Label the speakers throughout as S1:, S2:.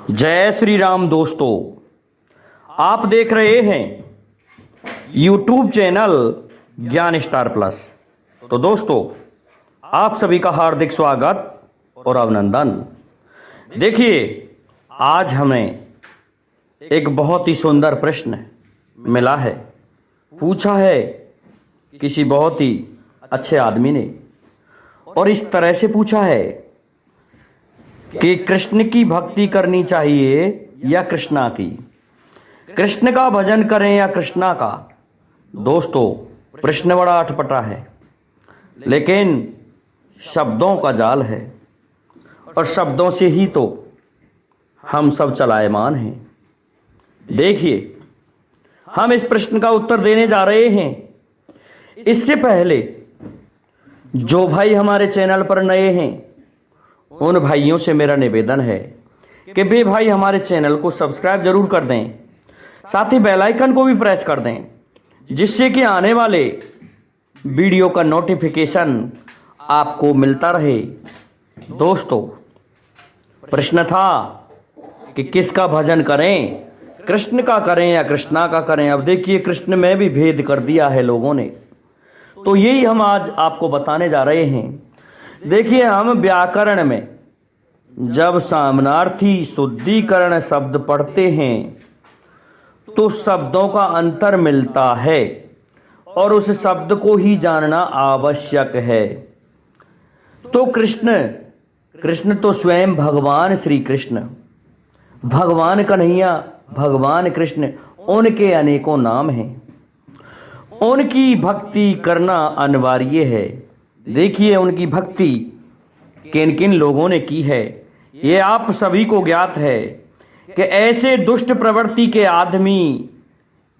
S1: जय श्री राम दोस्तों, आप देख रहे हैं यूट्यूब चैनल ज्ञान स्टार प्लस। तो दोस्तों, आप सभी का हार्दिक स्वागत और अभिनंदन। देखिए, आज हमें एक बहुत ही सुंदर प्रश्न मिला है। पूछा है किसी बहुत ही अच्छे आदमी ने, और इस तरह से पूछा है कि कृष्ण की भक्ति करनी चाहिए या कृष्णा की, कृष्ण का भजन करें या कृष्णा का। दोस्तों, प्रश्न बड़ा अटपटा है, लेकिन शब्दों का जाल है और शब्दों से ही तो हम सब चलायमान हैं। देखिए, हम इस प्रश्न का उत्तर देने जा रहे हैं। इससे पहले जो भाई हमारे चैनल पर नए हैं, उन भाइयों से मेरा निवेदन है कि वे भाई हमारे चैनल को सब्सक्राइब जरूर कर दें, साथ ही बेल आइकन को भी प्रेस कर दें, जिससे कि आने वाले वीडियो का नोटिफिकेशन आपको मिलता रहे। दोस्तों, प्रश्न था कि किसका भजन करें, कृष्ण का करें या कृष्णा का करें। अब देखिए, कृष्ण में भी भेद कर दिया है लोगों ने, तो यही हम आज आपको बताने जा रहे हैं। देखिए, हम व्याकरण में जब सामनार्थी शुद्धिकरण शब्द पढ़ते हैं तो शब्दों का अंतर मिलता है और उस शब्द को ही जानना आवश्यक है। तो कृष्ण तो स्वयं भगवान श्री कृष्ण, भगवान कन्हैया, भगवान कृष्ण, उनके अनेकों नाम हैं। उनकी भक्ति करना अनिवार्य है। देखिए, उनकी भक्ति किन किन लोगों ने की है, ये आप सभी को ज्ञात है कि ऐसे दुष्ट प्रवृत्ति के आदमी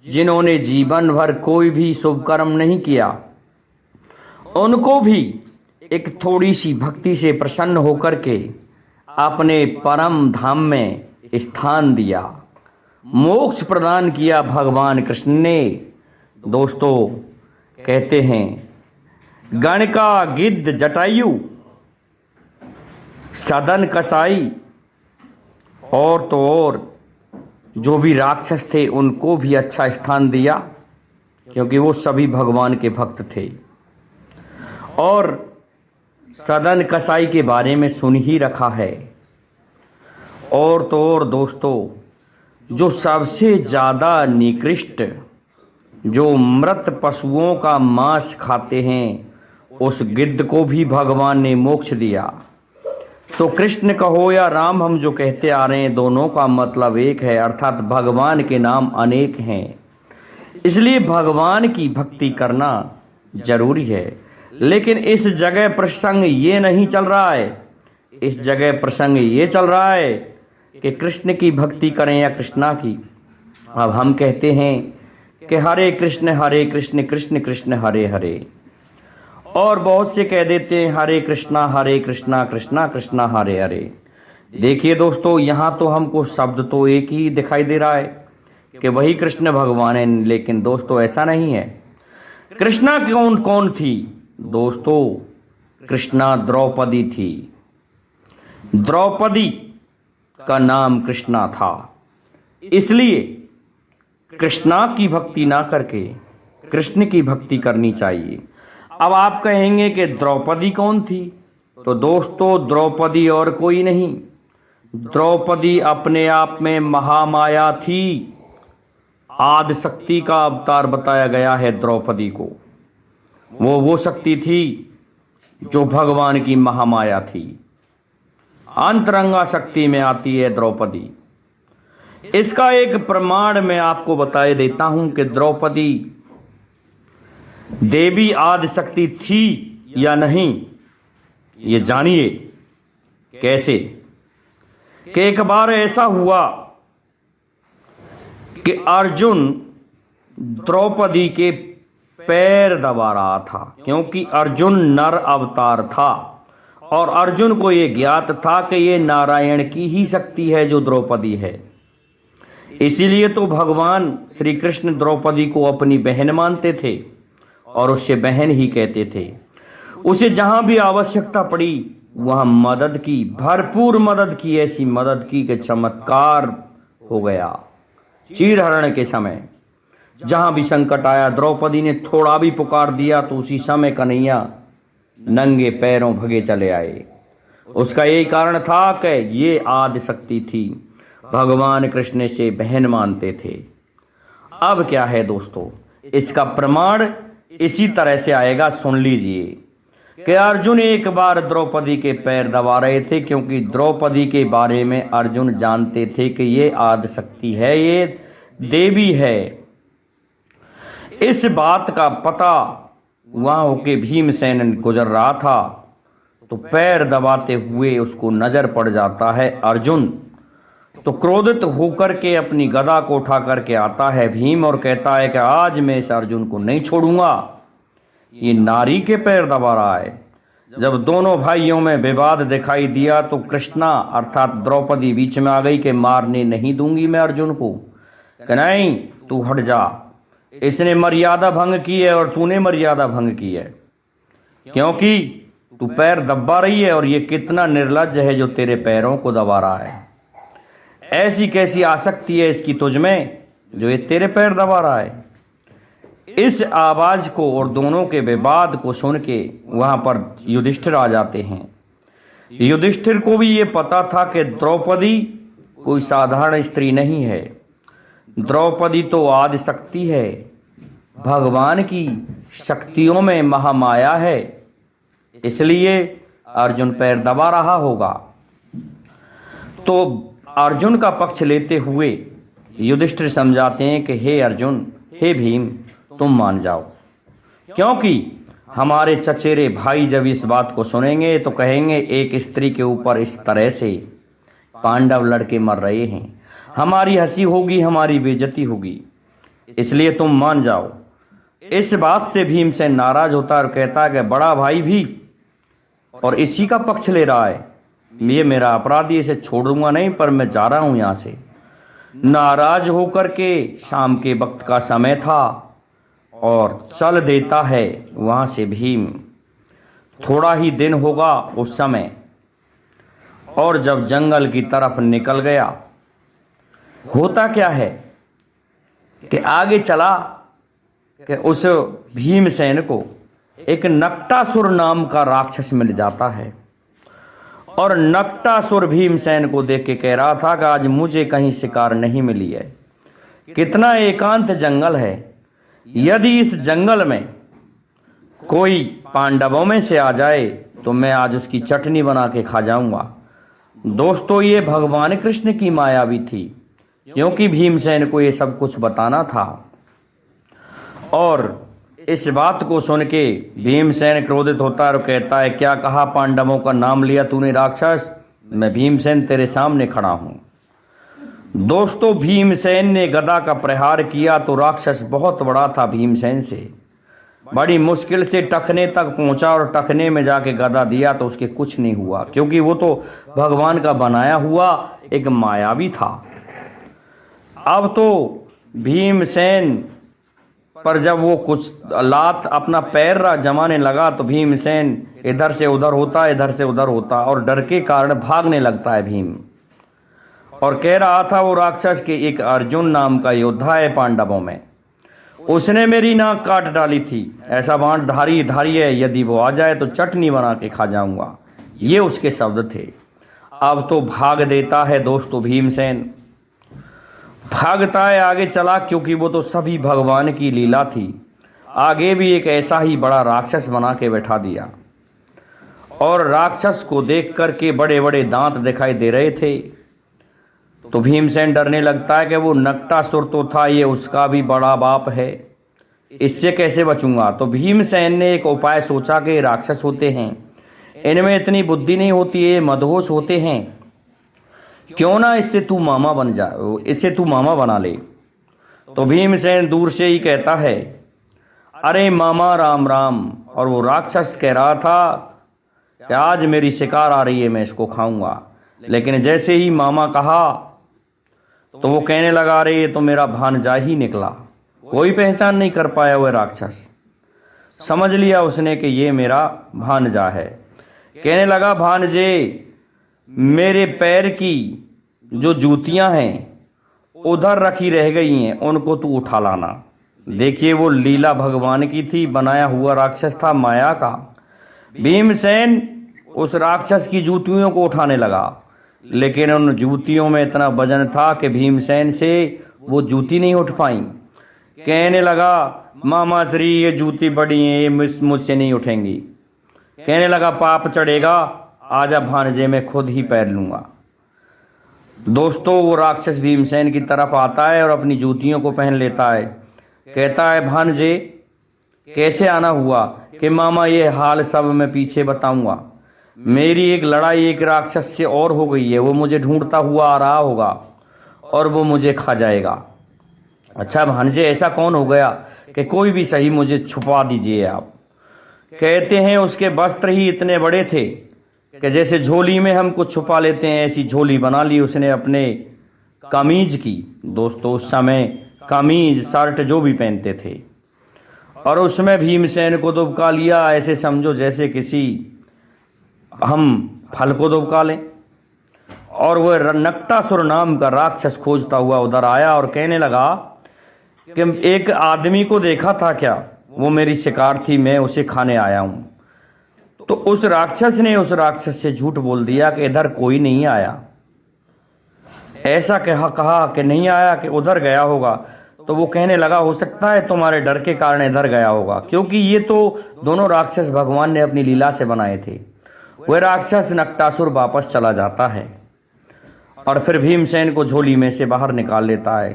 S1: जिन्होंने जीवन भर कोई भी शुभ कर्म नहीं किया, उनको भी एक थोड़ी सी भक्ति से प्रसन्न होकर के अपने परम धाम में स्थान दिया, मोक्ष प्रदान किया भगवान कृष्ण ने। दोस्तों, कहते हैं, गण का गिद्ध जटायु, सदन कसाई, और तो और जो भी राक्षस थे उनको भी अच्छा स्थान दिया, क्योंकि वो सभी भगवान के भक्त थे। और सदन कसाई के बारे में सुन ही रखा है। और तो और दोस्तों, जो सबसे ज़्यादा निकृष्ट, जो मृत पशुओं का मांस खाते हैं, उस गिद्ध को भी भगवान ने मोक्ष दिया। तो कृष्ण कहो या राम, हम जो कहते आ रहे हैं, दोनों का मतलब एक है, अर्थात भगवान के नाम अनेक हैं। इसलिए भगवान की भक्ति करना जरूरी है। लेकिन इस जगह प्रसंग ये नहीं चल रहा है, इस जगह प्रसंग ये चल रहा है कि कृष्ण की भक्ति करें या कृष्णा की। अब हम कहते हैं कि हरे कृष्ण कृष्ण कृष्ण हरे हरे, और बहुत से कह देते हैं हरे कृष्णा कृष्णा कृष्णा हरे हरे। देखिए दोस्तों, यहाँ तो हमको शब्द तो एक ही दिखाई दे रहा है कि वही कृष्ण भगवान है, लेकिन दोस्तों ऐसा नहीं है। कृष्णा कौन कौन थी? दोस्तों, कृष्णा द्रौपदी थी। द्रौपदी का नाम कृष्णा था, इसलिए कृष्णा की भक्ति ना करके कृष्ण की भक्ति करनी चाहिए। अब आप कहेंगे कि द्रौपदी कौन थी? तो दोस्तों, द्रौपदी और कोई नहीं, द्रौपदी अपने आप में महामाया थी। आदि शक्ति का अवतार बताया गया है द्रौपदी को। वो शक्ति थी जो भगवान की महामाया थी। अंतरंगा शक्ति में आती है द्रौपदी। इसका एक प्रमाण मैं आपको बताए देता हूं कि द्रौपदी देवी आदि शक्ति थी या नहीं, ये जानिए। कैसे? कि एक बार ऐसा हुआ कि अर्जुन द्रौपदी के पैर दबा रहा था, क्योंकि अर्जुन नर अवतार था और अर्जुन को ये ज्ञात था कि ये नारायण की ही शक्ति है जो द्रौपदी है। इसीलिए तो भगवान श्री कृष्ण द्रौपदी को अपनी बहन मानते थे और उससे बहन ही कहते थे। उसे जहां भी आवश्यकता पड़ी वहां मदद की, भरपूर मदद की, ऐसी मदद की कि चमत्कार हो गया। चीरहरण के समय जहां भी संकट आया, द्रौपदी ने थोड़ा भी पुकार दिया तो उसी समय कन्हैया नंगे पैरों भगे चले आए। उसका यही कारण था कि ये आदि शक्ति थी, भगवान कृष्ण से बहन मानते थे। अब क्या है दोस्तों, इसका प्रमाण इसी तरह से आएगा, सुन लीजिए कि अर्जुन एक बार द्रौपदी के पैर दबा रहे थे, क्योंकि द्रौपदी के बारे में अर्जुन जानते थे कि ये आदि शक्ति है, ये देवी है। इस बात का पता वहां होके भीमसेन गुजर रहा था तो पैर दबाते हुए उसको नजर पड़ जाता है अर्जुन। तो क्रोधित होकर के अपनी गदा को उठा करके आता है भीम और कहता है कि आज मैं इस अर्जुन को नहीं छोड़ूंगा, ये नारी के पैर दबा रहा है। जब दोनों भाइयों में विवाद दिखाई दिया तो कृष्णा अर्थात द्रौपदी बीच में आ गई कि मारने नहीं दूंगी मैं अर्जुन को, कि नहीं तू हट जा, इसने मर्यादा भंग की है और तूने मर्यादा भंग की है, क्योंकि तू पैर दबा रही है और ये कितना निर्लज्ज है जो तेरे पैरों को दबा रहा है। ऐसी कैसी आसक्ति है इसकी तुझ में जो ये तेरे पैर दबा रहा है। इस आवाज को और दोनों के विवाद को सुन के वहां पर युधिष्ठिर आ जाते हैं। युधिष्ठिर को भी ये पता था कि द्रौपदी कोई साधारण स्त्री नहीं है, द्रौपदी तो आदि शक्ति है, भगवान की शक्तियों में महामाया है, इसलिए अर्जुन पैर दबा रहा होगा। तो अर्जुन का पक्ष लेते हुए युधिष्ठिर समझाते हैं कि हे अर्जुन, हे भीम, तुम मान जाओ, क्योंकि हमारे चचेरे भाई जब इस बात को सुनेंगे तो कहेंगे एक स्त्री के ऊपर इस तरह से पांडव लड़के मर रहे हैं, हमारी हंसी होगी, हमारी बेइज्जती होगी, इसलिए तुम मान जाओ। इस बात से भीमसेन नाराज होता है और कहता है कि बड़ा भाई भी और इसी का पक्ष ले रहा है, ये मेरा अपराधी, इसे छोड़ूंगा नहीं, पर मैं जा रहा हूं यहां से। नाराज होकर के शाम के वक्त का समय था और चल देता है वहां से भीम। थोड़ा ही दिन होगा उस समय, और जब जंगल की तरफ निकल गया, होता क्या है कि आगे चला कि उस भीमसेन को एक नक्टासुर नाम का राक्षस मिल जाता है, और नक्टासुर भीमसेन को देख के कह रहा था कि आज मुझे कहीं शिकार नहीं मिली है, कितना एकांत जंगल है, यदि इस जंगल में कोई पांडवों में से आ जाए तो मैं आज उसकी चटनी बना के खा जाऊंगा। दोस्तों, ये भगवान कृष्ण की माया भी थी, क्योंकि भीमसेन को ये सब कुछ बताना था। और इस बात को सुन के भीमसेन क्रोधित होता है और कहता है, क्या कहा, पांडवों का नाम लिया तूने राक्षस, मैं भीमसेन तेरे सामने खड़ा हूं। दोस्तों, भीमसेन ने गदा का प्रहार किया तो राक्षस बहुत बड़ा था, भीमसेन से बड़ी मुश्किल से टखने तक पहुंचा और टखने में जाके गदा दिया तो उसके कुछ नहीं हुआ, क्योंकि वो तो भगवान का बनाया हुआ एक मायावी था। अब तो भीमसेन पर जब वो कुछ लात अपना पैर जमाने लगा तो भीमसेन इधर से उधर होता, इधर से उधर होता और डर के कारण भागने लगता है भीम। और कह रहा था वो राक्षस के एक अर्जुन नाम का योद्धा है पांडवों में, उसने मेरी नाक काट डाली थी, ऐसा बाण धारी है, यदि वो आ जाए तो चटनी बना के खा जाऊंगा, ये उसके शब्द थे। अब तो भाग देता है दोस्तों भीमसेन, भागता है, आगे चला, क्योंकि वो तो सभी भगवान की लीला थी। आगे भी एक ऐसा ही बड़ा राक्षस बना के बैठा दिया, और राक्षस को देख करके बड़े बड़े दांत दिखाई दे रहे थे। तो भीमसेन डरने लगता है कि वो नक्टासुर तो था, ये उसका भी बड़ा बाप है, इससे कैसे बचूंगा। तो भीमसेन ने एक उपाय सोचा कि राक्षस होते हैं, इनमें इतनी बुद्धि नहीं होती है, मदहोश होते हैं, क्यों ना इससे तू मामा बन जा, इससे तू मामा बना ले। तो भीमसेन दूर से ही कहता है, अरे मामा राम राम। और वो राक्षस कह रहा था कि आज मेरी शिकार आ रही है, मैं इसको खाऊंगा। लेकिन जैसे ही मामा कहा तो वो कहने लगा, अरे ये तो मेरा भांजा ही निकला। कोई पहचान नहीं कर पाया वह राक्षस, समझ लिया उसने कि ये मेरा भांजा है। कहने लगा, भांजे मेरे पैर की जो जूतियां हैं उधर रखी रह गई हैं, उनको तू उठा लाना। देखिए वो लीला भगवान की थी, बनाया हुआ राक्षस था माया का। भीमसेन उस राक्षस की जूतियों को उठाने लगा, लेकिन उन जूतियों में इतना वजन था कि भीमसेन से वो जूती नहीं उठ पाई। कहने लगा, मामा श्री ये जूती बड़ी है, ये मुझसे नहीं उठेंगी। कहने लगा, पाप चढ़ेगा, आजा भांजे मैं खुद ही पैर लूंगा। दोस्तों वो राक्षस भीमसेन की तरफ आता है और अपनी जूतियों को पहन लेता है। कहता है, भांजे कैसे आना हुआ? कि मामा ये हाल सब मैं पीछे बताऊंगा। मेरी एक लड़ाई एक राक्षस से और हो गई है, वो मुझे ढूंढता हुआ आ रहा होगा और वो मुझे खा जाएगा। अच्छा भांजे ऐसा कौन हो गया कि कोई भी सही मुझे छुपा दीजिए आप। कहते हैं उसके वस्त्र ही इतने बड़े थे कि जैसे झोली में हम कुछ छुपा लेते हैं, ऐसी झोली बना ली उसने अपने कमीज की। दोस्तों उस समय कमीज शर्ट जो भी पहनते थे, और उसमें भीमसेन को दुबका लिया, ऐसे समझो जैसे किसी हम फल को दुबका लें। और वह नक्टासुर नाम का राक्षस खोजता हुआ उधर आया और कहने लगा कि एक आदमी को देखा था क्या? वो मेरी शिकार थी, मैं उसे खाने आया हूँ। तो उस राक्षस ने उस राक्षस से झूठ बोल दिया कि इधर कोई नहीं आया। ऐसा कहा कि नहीं आया, कि उधर गया होगा। तो वो कहने लगा, हो सकता है तुम्हारे डर के कारण इधर गया होगा, क्योंकि ये तो दोनों राक्षस भगवान ने अपनी लीला से बनाए थे। वह राक्षस नक्टासुर वापस चला जाता है और फिर भीमसेन को झोली में से बाहर निकाल लेता है।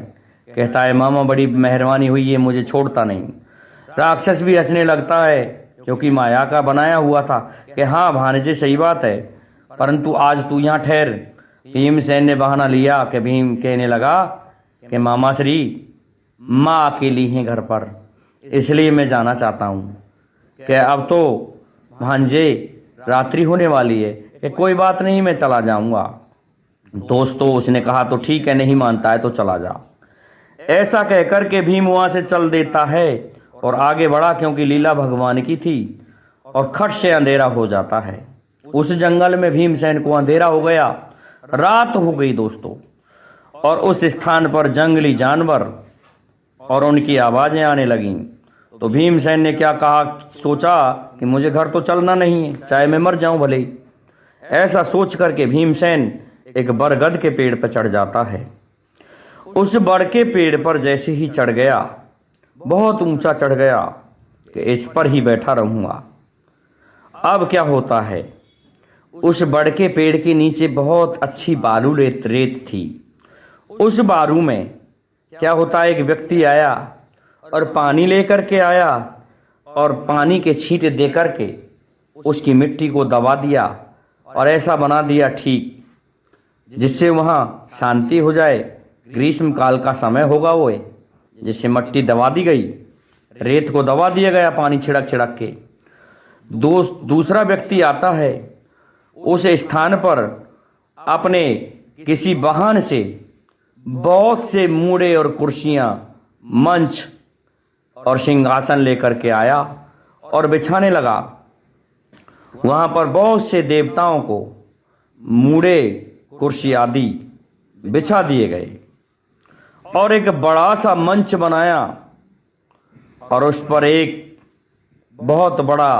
S1: कहता है, मामा बड़ी मेहरबानी हुई है, मुझे छोड़ता नहीं। राक्षस भी हंसने लगता है, क्योंकि माया का बनाया हुआ था कि हाँ भांजे सही बात है, परंतु आज तू यहाँ ठहर। भीमसेन ने बहाना लिया कि भीम कहने लगा कि मामा श्री माँ अकेली हैं घर पर, इसलिए मैं जाना चाहता हूँ कि अब तो भांजे रात्रि होने वाली है, कि कोई बात नहीं मैं चला जाऊँगा। दोस्तों उसने कहा तो ठीक है, नहीं मानता है तो चला जा। ऐसा कहकर के भीम वहाँ से चल देता है और आगे बढ़ा, क्योंकि लीला भगवान की थी, और खट से अंधेरा हो जाता है। उस जंगल में भीमसेन को अंधेरा हो गया, रात हो गई दोस्तों, और उस स्थान पर जंगली जानवर और उनकी आवाज़ें आने लगीं। तो भीमसेन ने क्या कहा, सोचा कि मुझे घर तो चलना नहीं है, चाहे मैं मर जाऊं भले। ऐसा सोच करके भीमसेन एक बरगद के पेड़ पर चढ़ जाता है। उस बड़ के पेड़ पर जैसे ही चढ़ गया, बहुत ऊंचा चढ़ गया कि इस पर ही बैठा रहूंगा। अब क्या होता है, उस बड़ के पेड़ के नीचे बहुत अच्छी बालू रेत थी। उस बालू में क्या होता है, एक व्यक्ति आया और पानी लेकर के आया और पानी के छींटे दे करके उसकी मिट्टी को दबा दिया और ऐसा बना दिया ठीक, जिससे वहाँ शांति हो जाए। ग्रीष्म काल का समय होगा वो, जिससे मिट्टी दबा दी गई, रेत को दबा दिया गया पानी छिड़क छिड़क के। दूसरा व्यक्ति आता है, उस स्थान पर अपने किसी वाहन से बहुत से मूड़े और कुर्सियां, मंच और सिंहासन लेकर के आया और बिछाने लगा। वहां पर बहुत से देवताओं को मूड़े, कुर्सी आदि बिछा दिए गए और एक बड़ा सा मंच बनाया और उस पर एक बहुत बड़ा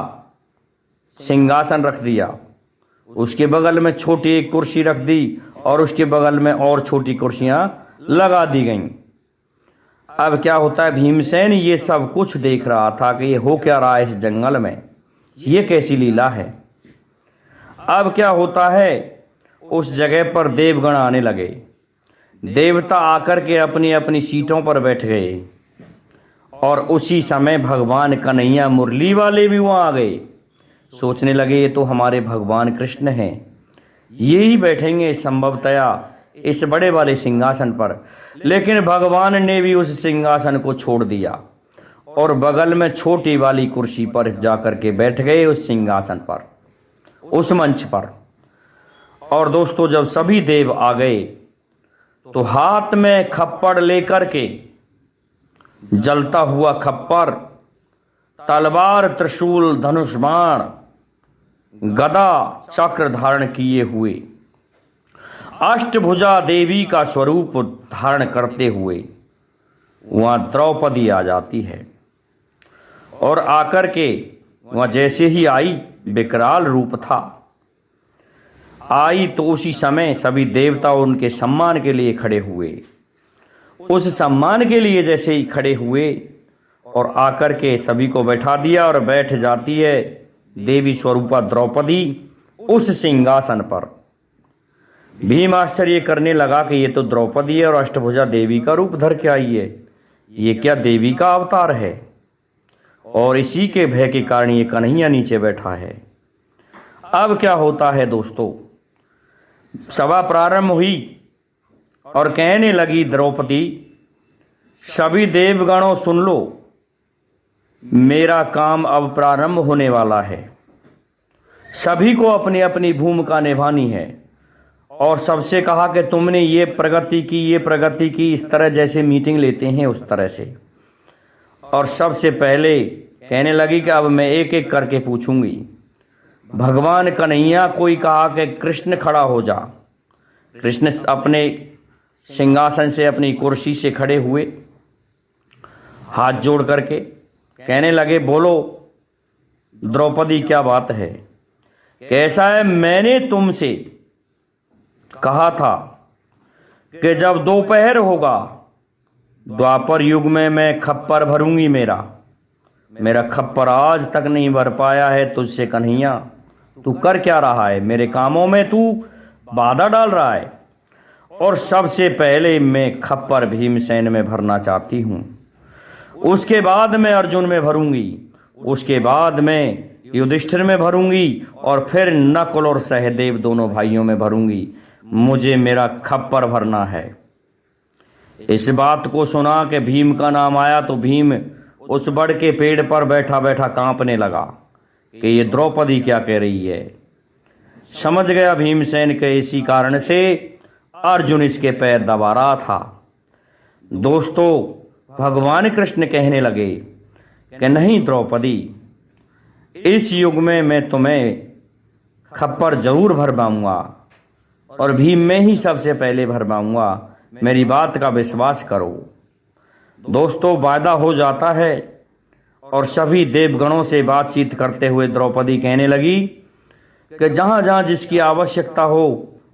S1: सिंहासन रख दिया। उसके बगल में छोटी एक कुर्सी रख दी और उसके बगल में और छोटी कुर्सियां लगा दी गईं। अब क्या होता है, भीमसेन ये सब कुछ देख रहा था कि ये हो क्या रहा है इस जंगल में, ये कैसी लीला है। अब क्या होता है, उस जगह पर देवगण आने लगे। देवता आकर के अपनी अपनी सीटों पर बैठ गए और उसी समय भगवान कन्हैया मुरली वाले भी वहां आ गए। सोचने लगे ये तो हमारे भगवान कृष्ण हैं, ये ही बैठेंगे संभवतया इस बड़े वाले सिंहासन पर। लेकिन भगवान ने भी उस सिंहासन को छोड़ दिया और बगल में छोटी वाली कुर्सी पर जाकर के बैठ गए, उस सिंहासन पर, उस मंच पर। और दोस्तों जब सभी देव आ गए तो हाथ में खप्पड़ लेकर के, जलता हुआ खप्पड़, तलवार, त्रिशूल, धनुष बाण, गदा चक्र धारण किए हुए, अष्टभुजा देवी का स्वरूप धारण करते हुए वहां द्रौपदी आ जाती है। और आकर के वहां जैसे ही आई, विकराल रूप था, आई तो उसी समय सभी देवता उनके सम्मान के लिए खड़े हुए। उस सम्मान के लिए जैसे ही खड़े हुए और आकर के सभी को बैठा दिया और बैठ जाती है देवी स्वरूपा द्रौपदी उस सिंहासन पर। भीम आश्चर्य करने लगा कि ये तो द्रौपदी है और अष्टभुजा देवी का रूप धर के आई है, ये क्या देवी का अवतार है। और इसी के भय के कारण ये कन्हैया नीचे बैठा है। अब क्या होता है दोस्तों, सभा प्रारंभ हुई और कहने लगी द्रौपदी, सभी देवगणों सुन लो, मेरा काम अब प्रारंभ होने वाला है। सभी को अपनी अपनी भूमिका निभानी है। और सबसे कहा कि तुमने ये प्रगति की, ये प्रगति की, इस तरह जैसे मीटिंग लेते हैं उस तरह से। और सबसे पहले कहने लगी कि अब मैं एक एक करके पूछूंगी। भगवान कन्हैया कोई कहा कि कृष्ण खड़ा हो जा। कृष्ण अपने सिंहासन से, अपनी कुर्सी से खड़े हुए, हाथ जोड़ करके कहने लगे, बोलो द्रौपदी क्या बात है। कैसा है, मैंने तुमसे कहा था कि जब दोपहर होगा द्वापर युग में मैं खप्पर भरूंगी। मेरा खप्पर आज तक नहीं भर पाया है तुझसे कन्हैया। तू कर क्या रहा है, मेरे कामों में तू बाधा डाल रहा है। और सबसे पहले मैं खप्पर भीमसेन में भरना चाहती हूँ, उसके बाद मैं अर्जुन में भरूंगी, उसके बाद मैं युधिष्ठिर में भरूंगी और फिर नकुल और सहदेव दोनों भाइयों में भरूंगी। मुझे मेरा खप्पर भरना है। इस बात को सुना कि भीम का नाम आया तो भीम उस बड़ के पेड़ पर बैठा बैठा कांपने लगा कि ये द्रौपदी क्या कह रही है। समझ गया भीमसेन के इसी कारण से अर्जुन इसके पैर दबा रहा था। दोस्तों, भगवान कृष्ण कहने लगे कि नहीं द्रौपदी, इस युग में मैं तुम्हें खप्पर जरूर भरवाऊंगा और भीम में ही सबसे पहले भरवाऊंगा। मेरी बात का विश्वास करो। दोस्तों, वादा हो जाता है और सभी देवगणों से बातचीत करते हुए द्रौपदी कहने लगी कि जहाँ जहाँ जिसकी आवश्यकता हो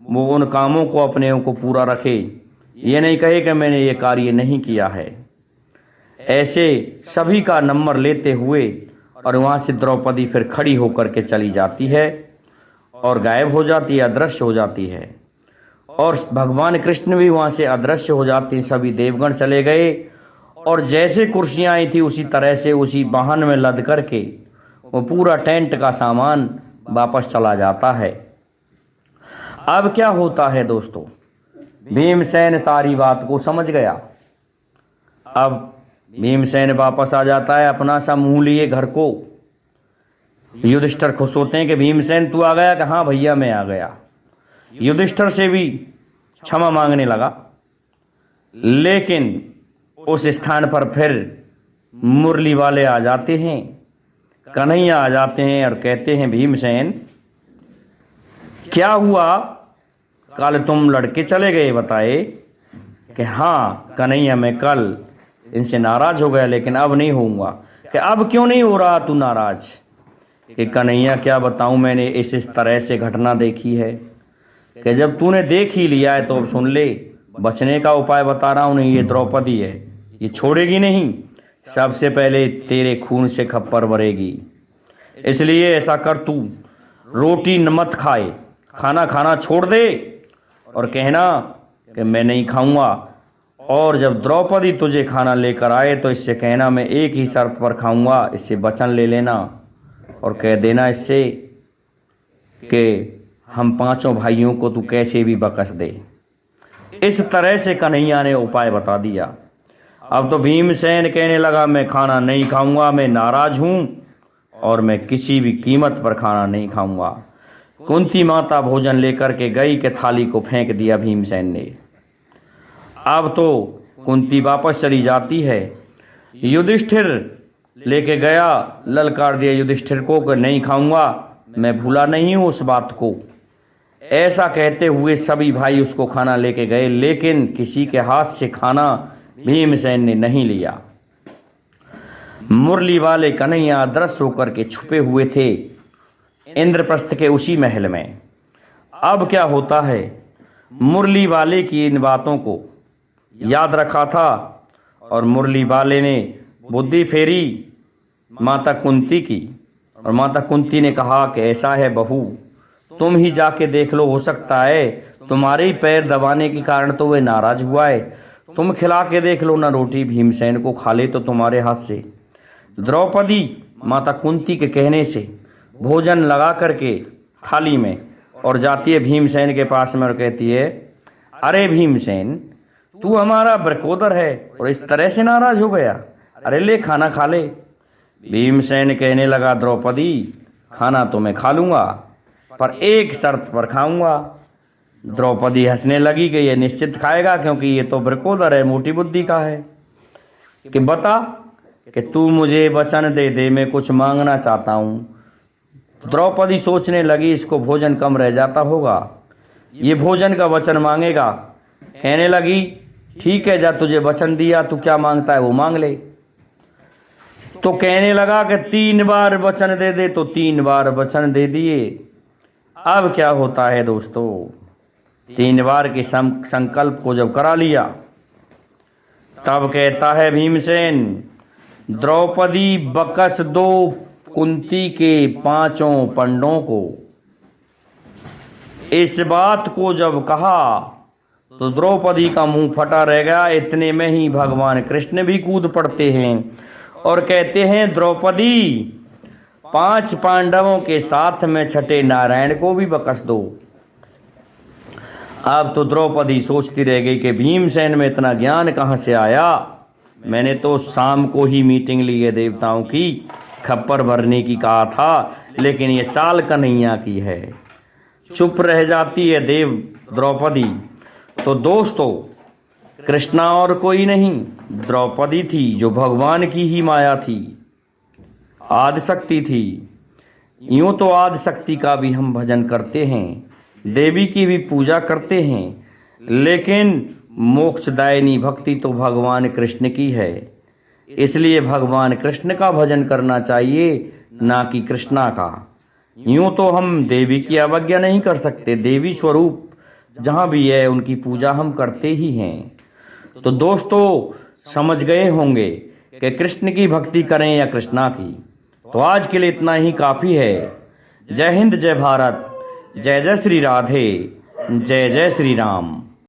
S1: वो उन कामों को अपने को पूरा रखे, ये नहीं कहे कि मैंने ये कार्य नहीं किया है। ऐसे सभी का नंबर लेते हुए और वहाँ से द्रौपदी फिर खड़ी होकर के चली जाती है और गायब हो जाती है, अदृश्य हो जाती है। और भगवान कृष्ण भी वहाँ से अदृश्य हो जाते हैं। सभी देवगण चले गए और जैसे कुर्सियाँ आई थी उसी तरह से उसी वाहन में लद करके वो पूरा टेंट का सामान वापस चला जाता है। अब क्या होता है दोस्तों, भीमसेन सारी बात को समझ गया। अब भीमसेन वापस आ जाता है अपना सा मुंह लिए घर को। युधिष्ठिर खुश होते हैं कि भीमसेन तू आ गया, कि हाँ भैया मैं आ गया। युधिष्ठिर से भी क्षमा मांगने लगा, लेकिन उस स्थान पर फिर मुरली वाले आ जाते हैं, कन्हैया आ जाते हैं और कहते हैं भीमसेन क्या हुआ, कल तुम लड़के चले गए बताए। कि हाँ कन्हैया, मैं कल इनसे नाराज हो गया लेकिन अब नहीं होऊंगा। कि अब क्यों नहीं हो रहा तू नाराज। कि कन्हैया क्या बताऊं, मैंने इस तरह से घटना देखी है कि जब तूने देख ही लिया है तो अब सुन ले, बचने का उपाय बता रहा हूं। नहीं, ये द्रौपदी है, ये छोड़ेगी नहीं, सबसे पहले तेरे खून से खप्पर भरेगी। इसलिए ऐसा कर, तू रोटी मत खाए, खाना खाना छोड़ दे और कहना कि मैं नहीं खाऊंगा। और जब द्रौपदी तुझे खाना लेकर आए तो इससे कहना मैं एक ही शर्त पर खाऊंगा, इससे वचन ले लेना और कह देना इससे कि हम पांचों भाइयों को तू कैसे भी बकस दे। इस तरह से कन्हैया ने उपाय बता दिया। अब तो भीमसेन कहने लगा मैं खाना नहीं खाऊंगा, मैं नाराज हूं और मैं किसी भी कीमत पर खाना नहीं खाऊंगा। कुंती माता भोजन लेकर के गई कि थाली को फेंक दिया भीमसेन ने। अब तो कुंती वापस चली जाती है। युधिष्ठिर लेके गया, ललकार दिया युधिष्ठिर को कि नहीं खाऊंगा, मैं भूला नहीं हूँ उस बात को। ऐसा कहते हुए सभी भाई उसको खाना लेके गए, लेकिन किसी के हाथ से खाना भीमसेन ने नहीं लिया। मुरली वाले कन्हैया अदृश्य होकर के छुपे हुए थे इंद्रप्रस्थ के उसी महल में। अब क्या होता है, मुरली वाले की इन बातों को याद रखा था और मुरली वाले ने बुद्धि फेरी माता कुंती की, और माता कुंती ने कहा कि ऐसा है बहू, तुम ही जाके देख लो, हो सकता है तुम्हारे ही पैर दबाने के कारण तो वह नाराज हुआ है, तुम खिला के देख लो ना रोटी, भीमसेन को खा ले तो तुम्हारे हाथ से। द्रौपदी माता कुंती के कहने से भोजन लगा करके थाली में और जाती है भीमसेन के पास में और कहती है, अरे भीमसेन, तू हमारा ब्रकोदर है और इस तरह से नाराज हो गया, अरे ले खाना खा ले। भीमसेन कहने लगा, द्रौपदी खाना तो मैं खा लूंगा पर एक शर्त पर खाऊंगा। द्रौपदी हंसने लगी कि ये निश्चित खाएगा, क्योंकि ये तो ब्रकोदर है, मोटी बुद्धि का है। कि बता कि तू मुझे वचन दे दे, मैं कुछ मांगना चाहता हूँ। द्रौपदी सोचने लगी इसको भोजन कम रह जाता होगा, ये भोजन का वचन मांगेगा। कहने लगी, ठीक है, जा तुझे वचन दिया, तू क्या मांगता है वो मांग ले। तो कहने लगा कि 3 बार वचन दे दे, तो 3 बार वचन दे दिए। अब क्या होता है दोस्तों, 3 बार के संकल्प को जब करा लिया, तब कहता है भीमसेन, द्रौपदी बकस दो कुंती के 5 पंडों को। इस बात को जब कहा तो द्रौपदी का मुंह फटा रह गया। इतने में ही भगवान कृष्ण भी कूद पड़ते हैं और कहते हैं, द्रौपदी 5 पांडवों के साथ में छठे नारायण को भी बकस दो। अब तो द्रौपदी सोचती रह गई कि भीमसेन में इतना ज्ञान कहाँ से आया। मैंने तो शाम को ही मीटिंग ली है देवताओं की, खप्पर भरने की कहा था, लेकिन ये चाल कन्हैया की है। चुप रह जाती है देव द्रौपदी। तो दोस्तों, कृष्णा और कोई नहीं, द्रौपदी थी, जो भगवान की ही माया थी, आदिशक्ति थी। यूं तो आदिशक्ति का भी हम भजन करते हैं, देवी की भी पूजा करते हैं, लेकिन मोक्षदायिनी भक्ति तो भगवान कृष्ण की है। इसलिए भगवान कृष्ण का भजन करना चाहिए, ना कि कृष्णा का। यूं तो हम देवी की अवज्ञा नहीं कर सकते, देवी स्वरूप जहाँ भी है उनकी पूजा हम करते ही हैं। तो दोस्तों, समझ गए होंगे कि कृष्ण की भक्ति करें या कृष्णा की। तो आज के लिए इतना ही काफ़ी है। जय हिंद, जय भारत, जय जय श्री राधे, जय जय श्री राम।